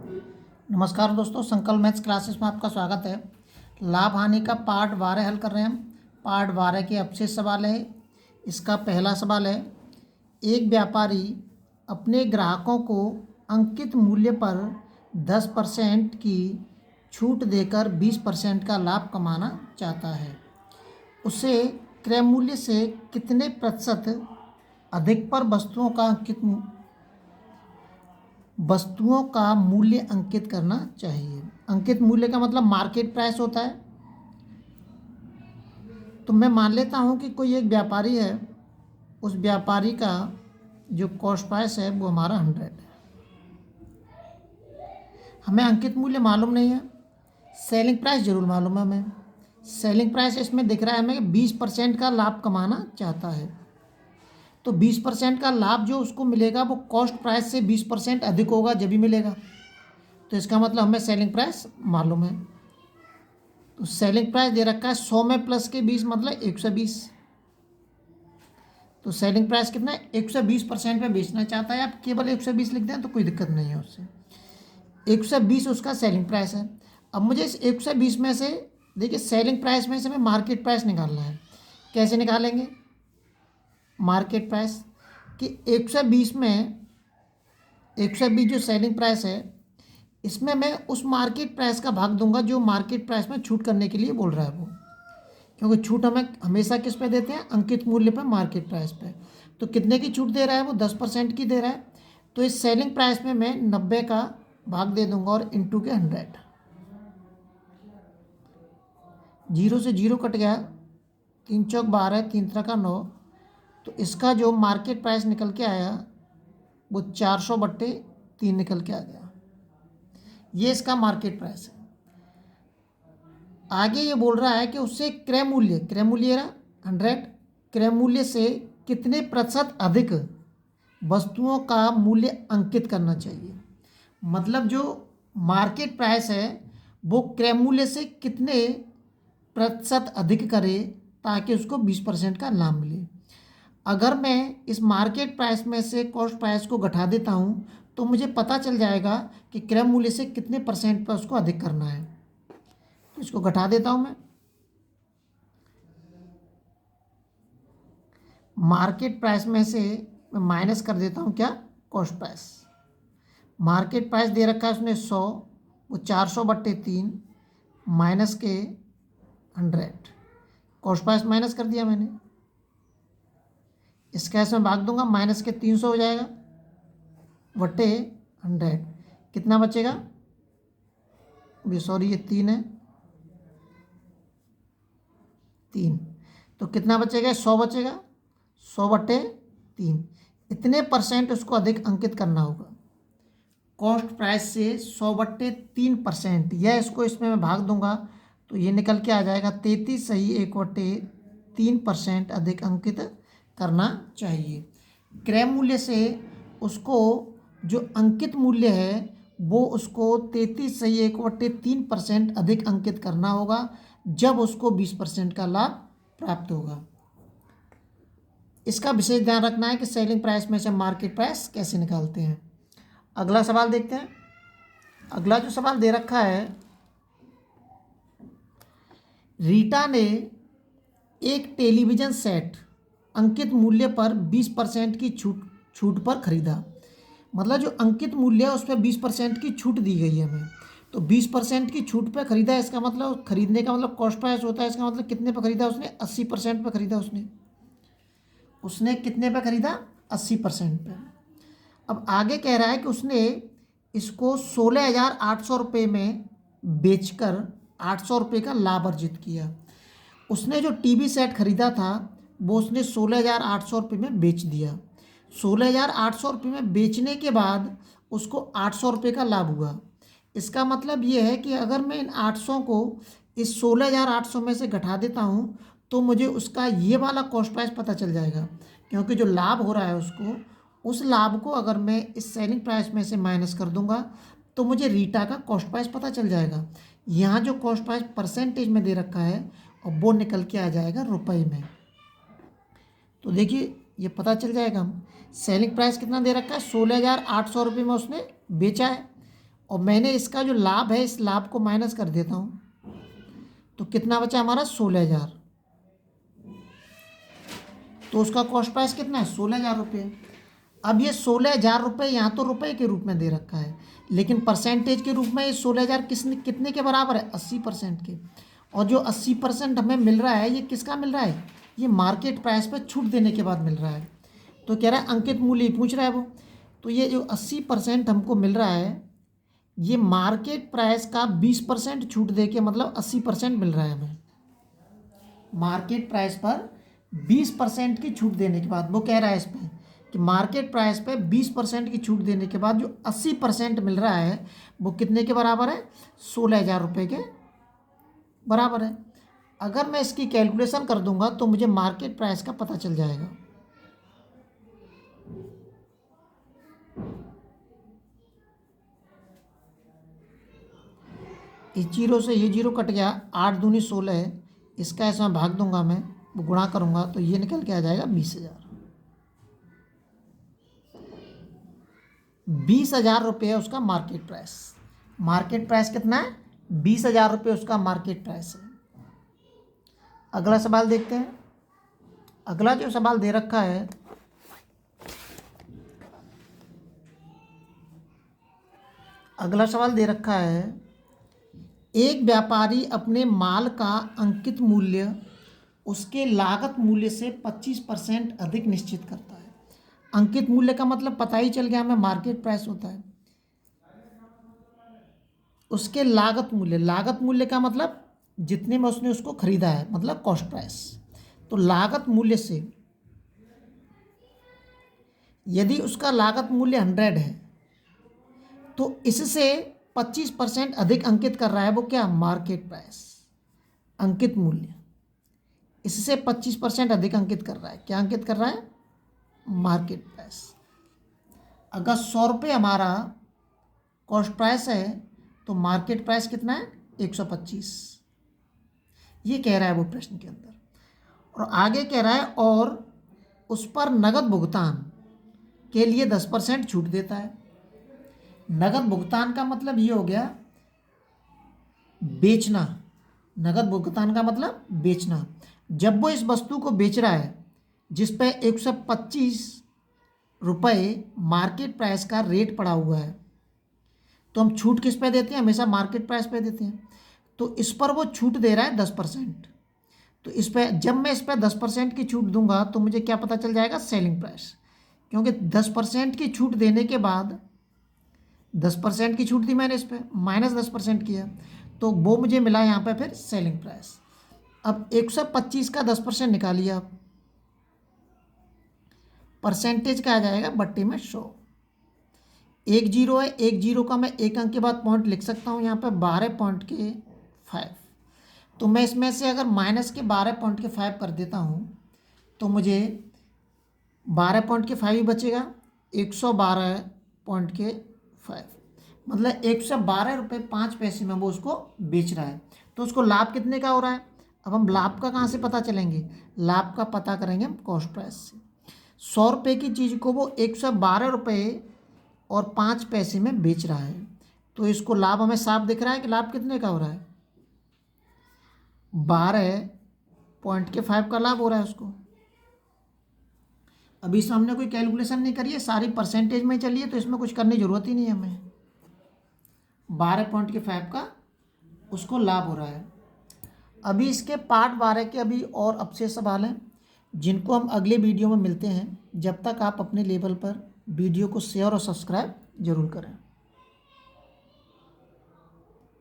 नमस्कार दोस्तों, संकल्प मैथ्स क्लासेस में आपका स्वागत है। लाभ हानि का पार्ट 12 हल कर रहे हैं हम। पार्ट 12 के अवशेष सवाल है। इसका पहला सवाल है, एक व्यापारी अपने ग्राहकों को अंकित मूल्य पर 10% की छूट देकर 20% का लाभ कमाना चाहता है। उसे क्रय मूल्य से कितने प्रतिशत अधिक पर वस्तुओं का मूल्य अंकित करना चाहिए। अंकित मूल्य का मतलब मार्केट प्राइस होता है। तो मैं मान लेता हूं कि कोई एक व्यापारी है, उस व्यापारी का जो कॉस्ट प्राइस है वो हमारा 100 है। हमें अंकित मूल्य मालूम नहीं है, सेलिंग प्राइस जरूर मालूम है हमें। सेलिंग प्राइस इसमें दिख रहा है हमें कि 20% का लाभ कमाना चाहता है। तो 20% का लाभ जो उसको मिलेगा वो कॉस्ट प्राइस से 20% अधिक होगा जब भी मिलेगा। तो इसका मतलब हमें सेलिंग प्राइस मालूम है। तो सेलिंग प्राइस दे रखा है 100 में प्लस के 20 मतलब 120। तो सेलिंग प्राइस कितना है, 120% पे बेचना चाहता है। आप केवल 120 लिख दें तो कोई दिक्कत नहीं है उससे। 120 उसका सेलिंग प्राइस है। अब मुझे इस 120 में से, देखिए सेलिंग प्राइस में से हमें मार्केट प्राइस निकालना है। कैसे निकालेंगे मार्केट प्राइस कि 120 में 120 जो सेलिंग प्राइस है, इसमें मैं उस मार्केट प्राइस का भाग दूंगा जो मार्केट प्राइस में छूट करने के लिए बोल रहा है वो। क्योंकि छूट हमें हमेशा किस पे देते हैं, अंकित मूल्य पे, मार्केट प्राइस पे। तो कितने की छूट दे रहा है वो, 10% की दे रहा है। तो इस सेलिंग प्राइस में मैं 90 का भाग दे दूंगा और इंटू के 100। 0 से 0 कट गया, 3 चौक 12, 3 त्रिका 9। तो इसका जो मार्केट प्राइस निकल के आया वो 400/3 निकल के आ गया। ये इसका मार्केट प्राइस है। आगे ये बोल रहा है कि उससे क्रय मूल्य रहा 100, क्रय मूल्य से कितने प्रतिशत अधिक वस्तुओं का मूल्य अंकित करना चाहिए। मतलब जो मार्केट प्राइस है वो क्रय मूल्य से कितने प्रतिशत अधिक करे ताकि उसको 20% का लाभ मिले। अगर मैं इस मार्केट प्राइस में से कॉस्ट प्राइस को घटा देता हूँ तो मुझे पता चल जाएगा कि क्रय मूल्य से कितने % पर उसको अधिक करना है। तो इसको घटा देता हूँ मैं। मार्केट प्राइस में से मैं माइनस कर देता हूँ क्या, कॉस्ट प्राइस। मार्केट प्राइस दे रखा है उसने 100, वो 400/3 माइनस के 100। कॉस्ट प्राइस माइनस कर दिया मैंने। इसका इसमें भाग दूंगा, माइनस के 300 हो जाएगा बट्टे 100। कितना बचेगा, सॉरी ये 3 है, 3। तो कितना बचेगा, 100 बचेगा, 100/3। इतने % उसको अधिक अंकित करना होगा। कॉस्ट प्राइस से 100/3%, यह इसको इसमें मैं भाग दूंगा तो ये निकल के आ जाएगा 33 सही 1/3% अधिक अंकित करना चाहिए। क्रय मूल्य से उसको जो अंकित मूल्य है वो उसको 33 सही 1/3% अधिक अंकित करना होगा जब उसको 20% का लाभ प्राप्त होगा। इसका विशेष ध्यान रखना है कि सेलिंग प्राइस में से मार्केट प्राइस कैसे निकालते हैं। अगला सवाल देखते हैं। अगला जो सवाल दे रखा है, रीटा ने एक टेलीविज़न सेट अंकित मूल्य पर 20% की छूट पर खरीदा। मतलब जो अंकित मूल्य है उस पर 20% की छूट दी गई है हमें। तो 20% की छूट पर खरीदा, इसका मतलब खरीदने का मतलब कॉस्ट प्राइस होता है। इसका मतलब कितने पर खरीदा उसने, 80% पर खरीदा उसने कितने पर खरीदा, 80% पे। अब आगे कह रहा है कि उसने इसको 16,800 रुपये में बेचकर 800 रुपये का लाभ अर्जित किया। उसने जो टीवी सेट खरीदा था वो उसने 16,800 रुपये में बेच दिया। 16,800 रुपये में बेचने के बाद उसको 800 रुपये का लाभ हुआ। इसका मतलब ये है कि अगर मैं इन 800 को इस 16,800 में से घटा देता हूँ तो मुझे उसका ये वाला कॉस्ट प्राइस पता चल जाएगा। क्योंकि जो लाभ हो रहा है उसको, उस लाभ को अगर मैं इस सेलिंग प्राइस में से माइनस कर दूंगा तो मुझे रीटा का कॉस्ट प्राइस पता चल जाएगा। यहाँ जो कॉस्ट प्राइस परसेंटेज में दे रखा है और वो निकल के आ जाएगा रुपए में। तो देखिए ये पता चल जाएगा। हम सेलिंग प्राइस कितना दे रखा है, 16,800 रुपये में उसने बेचा है और मैंने इसका जो लाभ है इस लाभ को माइनस कर देता हूँ, तो कितना बचा हमारा 16,000। तो उसका कॉस्ट प्राइस कितना है 16,000 रुपये। अब ये 16,000 रुपये यहाँ तो रुपये के रूप में दे रखा है, लेकिन परसेंटेज के रूप में ये 16,000 कितने के बराबर है 80% के। और जो 80% हमें मिल रहा है ये किसका मिल रहा है, ये मार्केट प्राइस पर छूट देने के बाद मिल रहा है। तो कह रहा है अंकित मूल्य पूछ रहा है वो, तो ये जो 80% हमको मिल रहा है ये मार्केट प्राइस का 20% छूट दे के मतलब 80% मिल रहा है हमें। मार्केट प्राइस पर 20% की छूट देने के बाद वो कह रहा है इस पर कि मार्केट प्राइस पे 20% की छूट देने के बाद जो 80% मिल रहा है वो कितने के बराबर है 16,000 रुपये के बराबर है। अगर मैं इसकी कैलकुलेशन कर दूंगा तो मुझे मार्केट प्राइस का पता चल जाएगा। इस जीरो से ये जीरो कट गया, 8 दूनी 16 है, इसका ऐसा भाग दूंगा मैं, वो गुणा करूंगा तो ये निकल के आ जाएगा 20,000। 20,000 रुपये है उसका मार्केट प्राइस। मार्केट प्राइस कितना है 20,000 रुपये उसका मार्केट प्राइस है। अगला सवाल देखते हैं। अगला जो सवाल दे रखा है, अगला सवाल दे रखा है एक व्यापारी अपने माल का अंकित मूल्य उसके लागत मूल्य से 25% अधिक निश्चित करता है। अंकित मूल्य का मतलब पता ही चल गया हमें मार्केट प्राइस होता है। उसके लागत मूल्य का मतलब जितने में उसने उसको खरीदा है मतलब कॉस्ट प्राइस। तो लागत मूल्य से यदि उसका लागत मूल्य 100 है तो इससे 25% अधिक अंकित कर रहा है वो क्या मार्केट प्राइस। अंकित मूल्य इससे 25% अधिक अंकित कर रहा है, क्या अंकित कर रहा है मार्केट प्राइस। अगर 100 रुपये हमारा कॉस्ट प्राइस है तो मार्केट प्राइस कितना है 125, ये कह रहा है वो प्रश्न के अंदर। और आगे कह रहा है और उस पर नगद भुगतान के लिए 10% छूट देता है। नगद भुगतान का मतलब ये हो गया बेचना। नगद भुगतान का मतलब बेचना। जब वो इस वस्तु को बेच रहा है जिस पे 125 रुपये मार्केट प्राइस का रेट पड़ा हुआ है, तो हम छूट किस पे देते हैं, हमेशा मार्केट प्राइस पे देते हैं। तो इस पर वो छूट दे रहा है 10%। तो इस पर जब मैं इस पर 10% की छूट दूंगा तो मुझे क्या पता चल जाएगा सेलिंग प्राइस, क्योंकि 10% की छूट देने के बाद 10% की छूट दी मैंने इस पर, माइनस 10% किया तो वो मुझे मिला यहाँ पे फिर सेलिंग प्राइस। अब 125 का 10% निकालिए आप, परसेंटेज क्या आ जाएगा बट्टे में 100। एक जीरो है, एक जीरो का मैं एक अंक के बाद पॉइंट लिख सकता हूँ यहाँ पे 12.5। तो मैं इसमें से अगर माइनस के 12.5 कर देता हूँ तो मुझे 12.5 ही बचेगा, 112.5 मतलब 112 रुपये 5 पैसे में वो उसको बेच रहा है। तो उसको लाभ कितने का हो रहा है। अब हम लाभ का कहाँ से पता चलेंगे, लाभ का पता करेंगे हम कॉस्ट प्राइस से। 100 रुपये की चीज़ को वो 112 रुपये और 5 पैसे में बेच रहा है, तो इसको लाभ हमें साफ दिख रहा है कि लाभ कितने का हो रहा है 12.5 का लाभ हो रहा है उसको। अभी इसमें हमने कोई कैलकुलेशन नहीं करी है, सारी परसेंटेज में चलिए, तो इसमें कुछ करने की ज़रूरत ही नहीं है हमें। 12.5 का उसको लाभ हो रहा है। अभी इसके पार्ट 12 के अभी और अवशेष सवाल हैं जिनको हम अगले वीडियो में मिलते हैं। जब तक आप अपने लेवल पर वीडियो को शेयर और सब्सक्राइब जरूर करें।